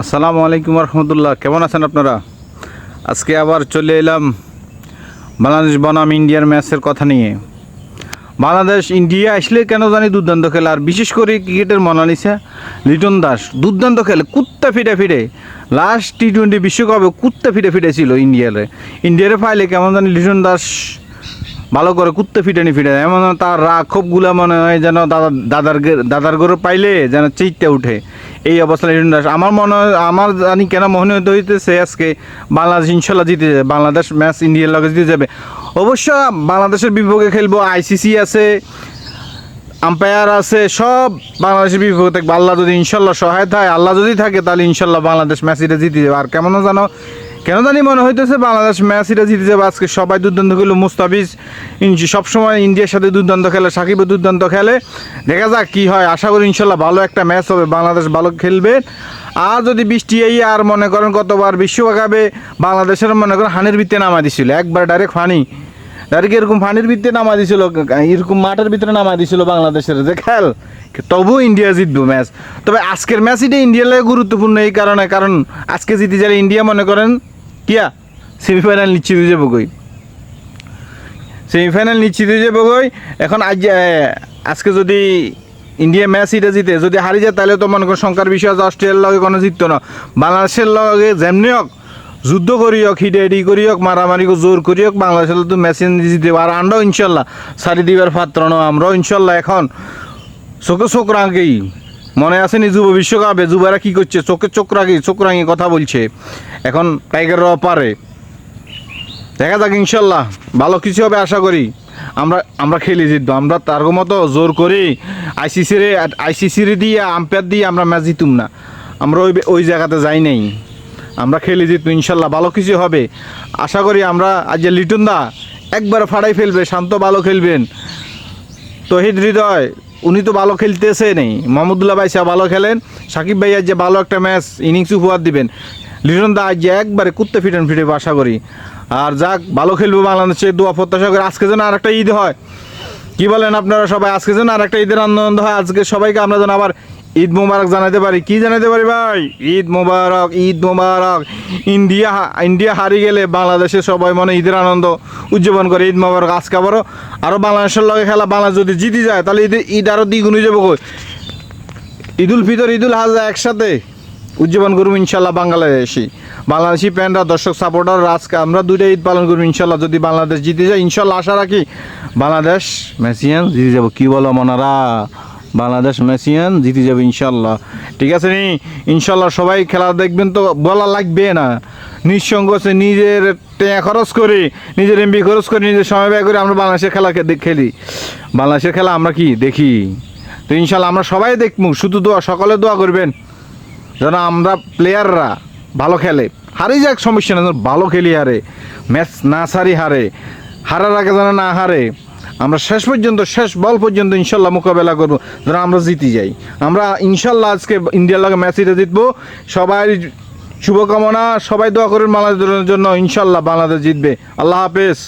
আসসালামু আলাইকুম রহমতুল্লাহ। কেমন আছেন আপনারা? আজকে আবার চলে এলাম বাংলাদেশ বনাম ইন্ডিয়ার ম্যাচের কথা নিয়ে। বাংলাদেশ ইন্ডিয়া আসলে কেন জানি দুর্দান্ত খেলে, আর বিশেষ করে ক্রিকেটের মনালিসা লিটন দাস দুর্দান্ত খেলে, কুত্তা ফিটে ফিটে। লাস্ট টি-20 বিশ্বকাপে কুত্তা ফিটে ফিটে ছিল ইন্ডিয়ারে ফাইলে কেমন জানি লিটন দাস ভালো করে কুত্তে ফিটানি ফিটে, এমন তার রাগ ক্ষোভগুলা মনে হয় যেন দাদার গরু পাইলে যেন চিটতে উঠে। এই অবস্থা লিটন দাস আমার জানি কেন মনে হইতেছে আজকে বাংলাদেশ ইনশাল্লাহ জিতে যাবে। বাংলাদেশ ম্যাচ ইন্ডিয়ার লগে জিতে যাবে। অবশ্য বাংলাদেশের বিপক্ষে খেলবো, আইসিসি আছে, আম্পায়ার আছে, সব বাংলাদেশের বিপক্ষে থাকবে। আল্লাহ যদি ইনশাল্লাহ সহায়তা হয়, আল্লাহ যদি থাকে, তাহলে ইনশাল্লাহ বাংলাদেশ ম্যাচ এটা জিতে যাবে। আর কেন জানি মনে হইতেছে বাংলাদেশ ম্যাচ এটা জিতে যাবে। আজকে সবাই দুর্দান্ত খেলো, মুস্তাফিজ সবসময় ইন্ডিয়ার সাথে দুর্দান্ত খেলে, সাকিবও দুর্দান্ত খেলে। দেখা যাক কী হয়, আশা করি ইনশাল্লাহ ভালো একটা ম্যাচ হবে, বাংলাদেশ ভালো খেলবে। আর যদি বৃষ্টি এই আর মনে করেন কতবার বিশ্বকাপে বাংলাদেশের মনে করেন হানির ভিত্তে নামা দিছিল, একবার ডাইরেক্ট এরকম ফানির ভিত্তিতে নামা দিয়েছিল, এরকম মাঠের ভিতরে নামা দিয়েছিল বাংলাদেশের যে খেল, তবু ইন্ডিয়া জিতবো ম্যাচ। তবে আজকের ম্যাচ এটা ইন্ডিয়ার লাগে গুরুত্বপূর্ণ এই কারণ আজকে জিতে গেলে ইন্ডিয়া মনে করেন সেমিফাইনাল নিশ্চিত হয়ে যাবো এখন আজকে যদি ইন্ডিয়া ম্যাচ এটা জিতে, যদি হারি যায়, তাহলে তো মনে করেন শঙ্কার বিষয় আছে, অস্ট্রেলিয়ার লগে কোনো জিততো না। বাংলাদেশের লগে যেমনি হোক যুদ্ধ করি হোক, হিডেডি করি হোক, মারামারি জোর করি হোক, বাংলাদেশের তো মেশিন জিতে। আর আমরাও ইনশাল্লাহ সারি দিবার পাত্র নয়, আমরাও ইনশাল্লাহ এখন চোখ রাখি। মনে আসেনি যুব বিশ্বকাপে যুবারা কী করছে, চোখ রাখি কথা বলছে। এখন টাইগাররাও পারে, দেখা যাক ইনশাল্লাহ ভালো কিছু হবে আশা করি। আমরা খেলে জিতবো, আমরা তার মতো জোর করি আইসিসির দিয়ে আম্পায়ার দিয়ে আমরা ম্যাচ জিতুম না, আমরা ওই জায়গাতে যাই নাই। আমরা খেলে জিতবো ইনশাল্লাহ, ভালো কিছু হবে আশা করি। আমরা আজ যে লিটন দা একবার ফাড়াই ফেলবে, শান্ত ভালো খেলবেন, তহিদ হৃদয় উনি তো ভালো খেলতেছে নেই, মোহাম্মদুল্লাহ ভাই সাহেব ভালো খেলেন, সাকিব ভাই আজ যে ভালো একটা ম্যাচ ইনিংস উপহার দিবেন, লিটন দা আজ যে একবারে কুত্তে ফিটে আশা করি। আর যাক ভালো খেলবো বাংলাদেশের দোয়া প্রত্যাশা করি। আজকে যেন আর একটা ঈদ হয়, কি বলেন আপনারা সবাই? আজকে যেন আর একটা ঈদের আনন্দ হয়। আজকে সবাইকে আমরা যেন আবার ঈদ মোবারক জানাতে পারি। কি জানাতে পারি ভাই? ঈদ মোবারক, ঈদ মোবারক। ইন্ডিয়া হারিয়ে গেলে বাংলাদেশের সবাই মনে ঈদের আনন্দ উদযাপন করে, ঈদ মোবারক। আজকে আরও বাংলাদেশের লগে খেলা, বাংলাদেশ যদি জিতে যায় তাহলে ঈদ আরও দ্বিগুণ হয়ে যাবো। ঈদুল ফিতর, ঈদুল আজহা একসাথে উদযাপন করবো ইনশাল্লাহ। বাংলাদেশি প্যান্টরা, দর্শক সাপোর্টার, আজকে আমরা দুইটা ঈদ পালন করবো ইনশাল্লাহ। যদি বাংলাদেশ জিতে যায় ইনশাল্লাহ আশা রাখি বাংলাদেশ ম্যাচিয়ান জিতে যাবো। কী বলো মনারা? বাংলাদেশ ম্যাচিয়ান জিতে যাবে ইনশাল্লাহ। ঠিক আছে নি? ইনশাল্লাহ সবাই খেলা দেখবেন, তো বলা লাগবে না। নিঃসংকোচে নিজের টাকা খরচ করে, নিজের এমবি খরচ করে, নিজের সময় ব্যয় করে আমরা বাংলাদেশের খেলা খেলি। বাংলাদেশের খেলা আমরা কি দেখি, তো ইনশাল্লাহ আমরা সবাই দেখবো। শুধু সকলে দোয়া করবেন যেন আমরা প্লেয়াররা ভালো খেলে। হারি যাক সমস্যা না, ভালো খেলি, ম্যাচ না হারার আগে যেন না হারে। আমরা শেষ বল পর্যন্ত ইনশাল্লাহ মোকাবেলা করবো, যেন আমরা জিতে যাই। আমরা ইনশাল্লাহ আজকে ইন্ডিয়ার লগে ম্যাচ জিতবো। সবাই শুভকামনা, সবাই দোয়া করবেন বাংলাদেশের জন্য। ইনশাল্লাহ বাংলাদেশ জিতবে। আল্লাহ হাফেজ।